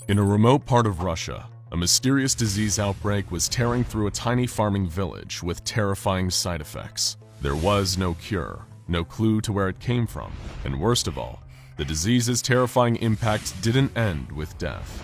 In a remote part of Russia, a mysterious disease outbreak was tearing through a tiny farming village with terrifying side effects. There was no cure, no clue to where it came from, and worst of all, the disease's terrifying impact didn't end with death.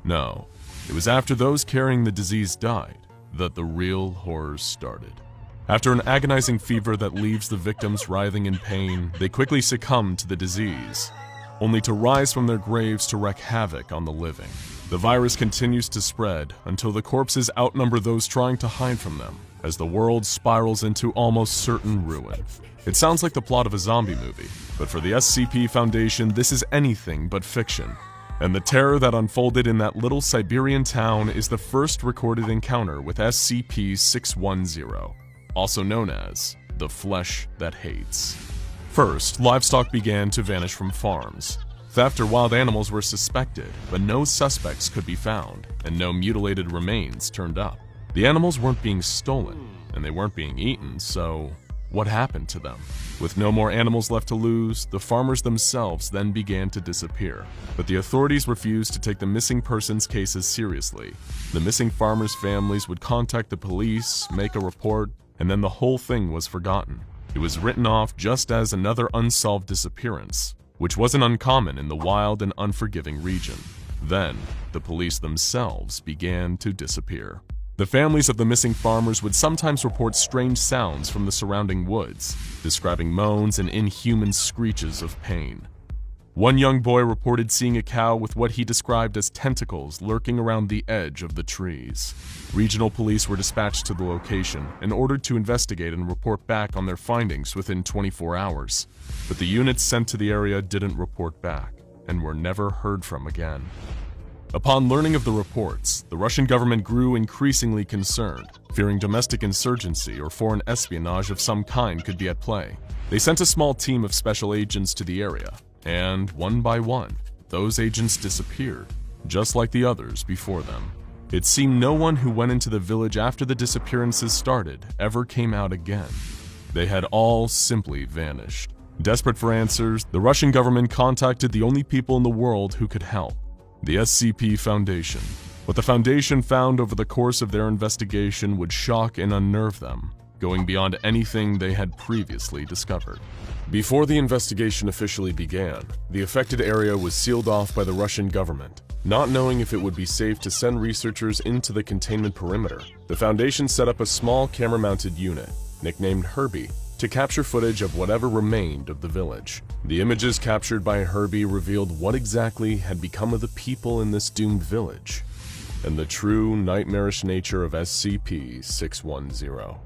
No, it was after those carrying the disease died that the real horrors started. After an agonizing fever that leaves the victims writhing in pain, they quickly succumb to the disease, only to rise from their graves to wreak havoc on the living. The virus continues to spread until the corpses outnumber those trying to hide from them, as the world spirals into almost certain ruin. It sounds like the plot of a zombie movie, but for the SCP Foundation, this is anything but fiction. And the terror that unfolded in that little Siberian town is the first recorded encounter with SCP-610, also known as the Flesh That Hates. First, livestock began to vanish from farms. Theft or wild animals were suspected, but no suspects could be found, and no mutilated remains turned up. The animals weren't being stolen, and they weren't being eaten, so what happened to them? With no more animals left to lose, the farmers themselves then began to disappear. But the authorities refused to take the missing persons cases seriously. The missing farmers' families would contact the police, make a report, and then the whole thing was forgotten. It was written off just as another unsolved disappearance, which wasn't uncommon in the wild and unforgiving region. Then, the police themselves began to disappear. The families of the missing farmers would sometimes report strange sounds from the surrounding woods, describing moans and inhuman screeches of pain. One young boy reported seeing a cow with what he described as tentacles lurking around the edge of the trees. Regional police were dispatched to the location and ordered to investigate and report back on their findings within 24 hours. But the units sent to the area didn't report back and were never heard from again. Upon learning of the reports, the Russian government grew increasingly concerned, fearing domestic insurgency or foreign espionage of some kind could be at play. They sent a small team of special agents to the area, and one by one, those agents disappeared, just like the others before them. It seemed no one who went into the village after the disappearances started ever came out again. They had all simply vanished. Desperate for answers, the Russian government contacted the only people in the world who could help: the SCP Foundation. What the Foundation found over the course of their investigation would shock and unnerve them, going beyond anything they had previously discovered. Before the investigation officially began, the affected area was sealed off by the Russian government. Not knowing if it would be safe to send researchers into the containment perimeter, the Foundation set up a small camera-mounted unit, nicknamed Herbie, to capture footage of whatever remained of the village. The images captured by Herbie revealed what exactly had become of the people in this doomed village, and the true nightmarish nature of SCP-610.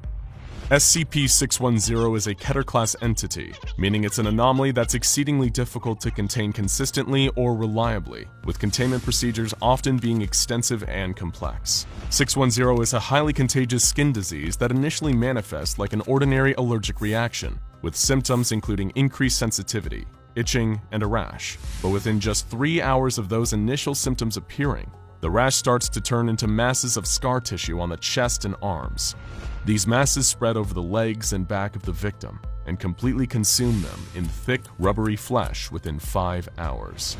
SCP-610 is a Keter Class entity, meaning it's an anomaly that's exceedingly difficult to contain consistently or reliably, with containment procedures often being extensive and complex. 610 is a highly contagious skin disease that initially manifests like an ordinary allergic reaction, with symptoms including increased sensitivity, itching, and a rash. But within just 3 hours of those initial symptoms appearing, the rash starts to turn into masses of scar tissue on the chest and arms. These masses spread over the legs and back of the victim and completely consume them in thick, rubbery flesh within 5 hours.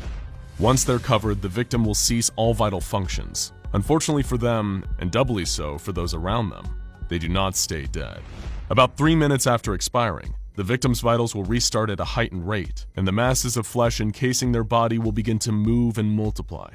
Once they're covered, the victim will cease all vital functions. Unfortunately for them, and doubly so for those around them, they do not stay dead. About 3 minutes after expiring, the victim's vitals will restart at a heightened rate, and the masses of flesh encasing their body will begin to move and multiply,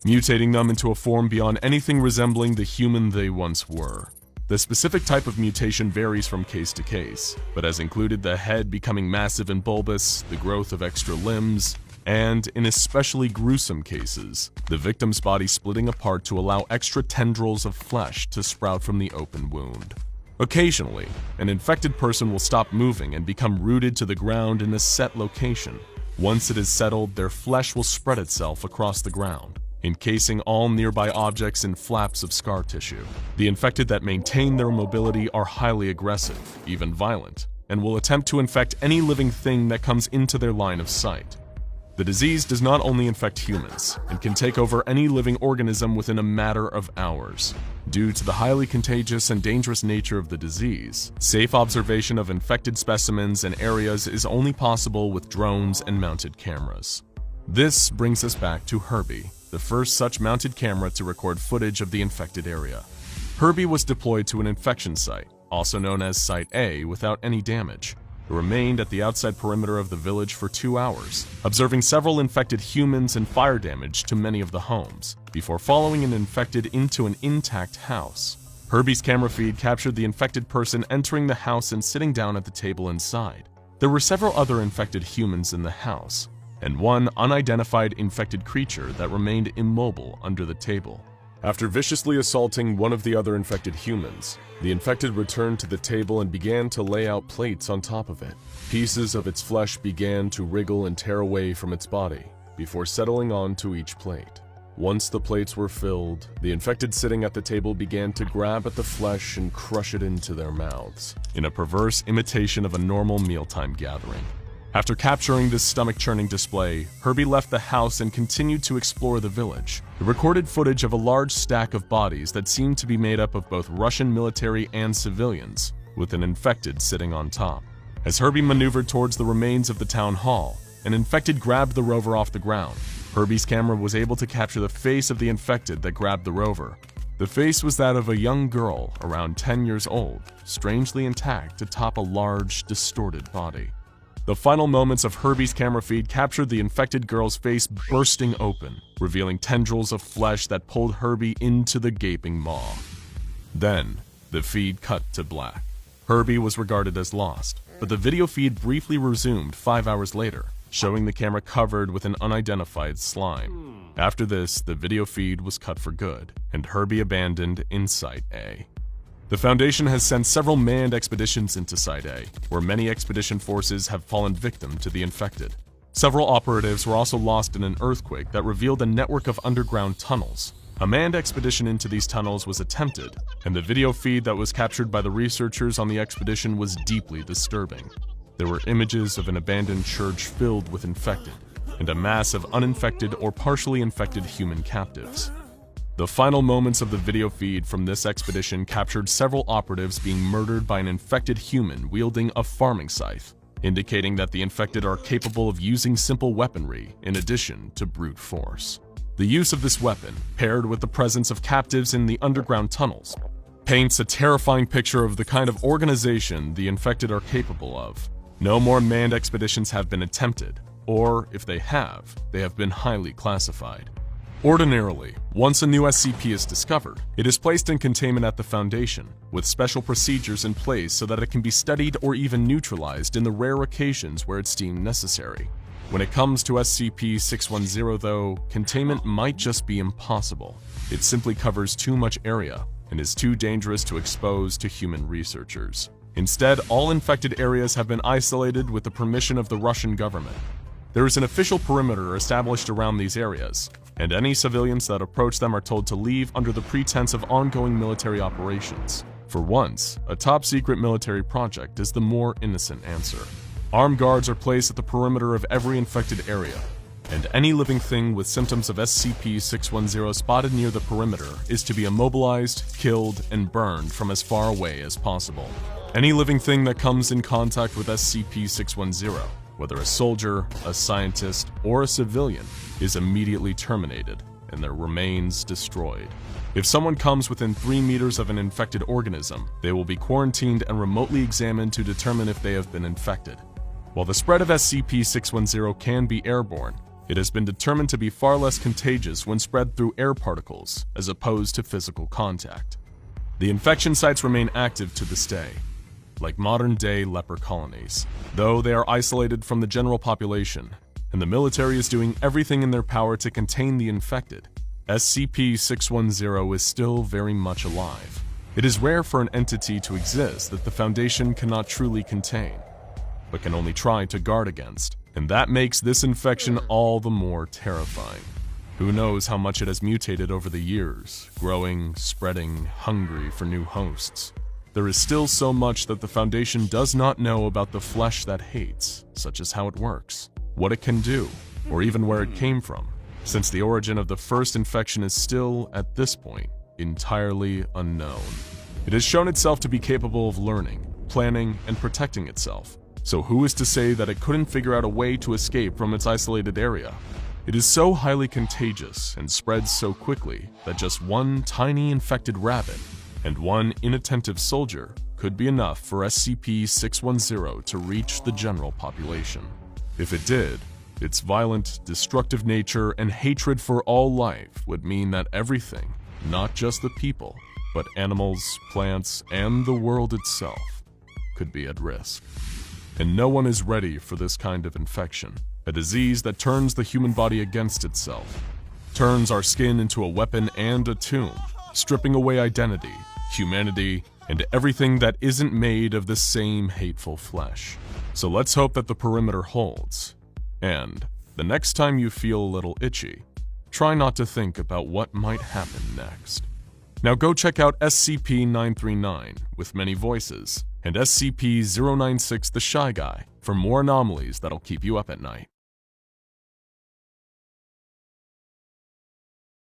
mutating them into a form beyond anything resembling the human they once were. The specific type of mutation varies from case to case, but has included the head becoming massive and bulbous, the growth of extra limbs, and, in especially gruesome cases, the victim's body splitting apart to allow extra tendrils of flesh to sprout from the open wound. Occasionally, an infected person will stop moving and become rooted to the ground in a set location. Once it is settled, their flesh will spread itself across the ground, encasing all nearby objects in flaps of scar tissue. The infected that maintain their mobility are highly aggressive, even violent, and will attempt to infect any living thing that comes into their line of sight. The disease does not only infect humans, and can take over any living organism within a matter of hours. Due to the highly contagious and dangerous nature of the disease, safe observation of infected specimens and areas is only possible with drones and mounted cameras. This brings us back to Herbie. the first such mounted camera to record footage of the infected area. Herbie was deployed to an infection site, also known as Site A, without any damage. It remained at the outside perimeter of the village for 2 hours, observing several infected humans and fire damage to many of the homes, before following an infected into an intact house. Herbie's camera feed captured the infected person entering the house and sitting down at the table inside. There were several other infected humans in the house, and one unidentified infected creature that remained immobile under the table. After viciously assaulting one of the other infected humans, the infected returned to the table and began to lay out plates on top of it. Pieces of its flesh began to wriggle and tear away from its body, before settling onto each plate. Once the plates were filled, the infected sitting at the table began to grab at the flesh and crush it into their mouths, in a perverse imitation of a normal mealtime gathering. After capturing this stomach-churning display, Herbie left the house and continued to explore the village. He recorded footage of a large stack of bodies that seemed to be made up of both Russian military and civilians, with an infected sitting on top. As Herbie maneuvered towards the remains of the town hall, an infected grabbed the rover off the ground. Herbie's camera was able to capture the face of the infected that grabbed the rover. The face was that of a young girl, around 10 years old, strangely intact atop a large, distorted body. The final moments of Herbie's camera feed captured the infected girl's face bursting open, revealing tendrils of flesh that pulled Herbie into the gaping maw. Then, the feed cut to black. Herbie was regarded as lost, but the video feed briefly resumed 5 hours later, showing the camera covered with an unidentified slime. After this, the video feed was cut for good, and Herbie abandoned in Site A. The Foundation has sent several manned expeditions into Site A, where many expedition forces have fallen victim to the infected. Several operatives were also lost in an earthquake that revealed a network of underground tunnels. A manned expedition into these tunnels was attempted, and the video feed that was captured by the researchers on the expedition was deeply disturbing. There were images of an abandoned church filled with infected, and a mass of uninfected or partially infected human captives. The final moments of the video feed from this expedition captured several operatives being murdered by an infected human wielding a farming scythe, indicating that the infected are capable of using simple weaponry in addition to brute force. The use of this weapon, paired with the presence of captives in the underground tunnels, paints a terrifying picture of the kind of organization the infected are capable of. No more manned expeditions have been attempted, or if they have been highly classified. Ordinarily, once a new SCP is discovered, it is placed in containment at the Foundation, with special procedures in place so that it can be studied or even neutralized in the rare occasions where it's deemed necessary. When it comes to SCP-610 though, containment might just be impossible. It simply covers too much area and is too dangerous to expose to human researchers. Instead, all infected areas have been isolated with the permission of the Russian government. There is an official perimeter established around these areas, and any civilians that approach them are told to leave under the pretense of ongoing military operations. For once, a top-secret military project is the more innocent answer. Armed guards are placed at the perimeter of every infected area, and any living thing with symptoms of SCP-610 spotted near the perimeter is to be immobilized, killed, and burned from as far away as possible. Any living thing that comes in contact with SCP-610, whether a soldier, a scientist, or a civilian, is immediately terminated and their remains destroyed. If someone comes within 3 meters of an infected organism, they will be quarantined and remotely examined to determine if they have been infected. While the spread of SCP-610 can be airborne, it has been determined to be far less contagious when spread through air particles as opposed to physical contact. The infection sites remain active to this day, like modern-day leper colonies, though they are isolated from the general population, and the military is doing everything in their power to contain the infected. SCP-610 is still very much alive. It is rare for an entity to exist that the Foundation cannot truly contain, but can only try to guard against, and that makes this infection all the more terrifying. Who knows how much it has mutated over the years, growing, spreading, hungry for new hosts. There is still so much that the Foundation does not know about the flesh that hates, such as how it works, what it can do, or even where it came from, since the origin of the first infection is still, at this point, entirely unknown. It has shown itself to be capable of learning, planning, and protecting itself, so who is to say that it couldn't figure out a way to escape from its isolated area? It is so highly contagious and spreads so quickly that just one tiny infected rabbit and one inattentive soldier could be enough for SCP-610 to reach the general population. If it did, its violent, destructive nature and hatred for all life would mean that everything, not just the people, but animals, plants, and the world itself, could be at risk. And no one is ready for this kind of infection, a disease that turns the human body against itself, turns our skin into a weapon and a tomb, stripping away identity, humanity, and everything that isn't made of the same hateful flesh. So let's hope that the perimeter holds. And the next time you feel a little itchy, try not to think about what might happen next. Now go check out SCP-939 with many voices and SCP-096 The Shy Guy for more anomalies that'll keep you up at night.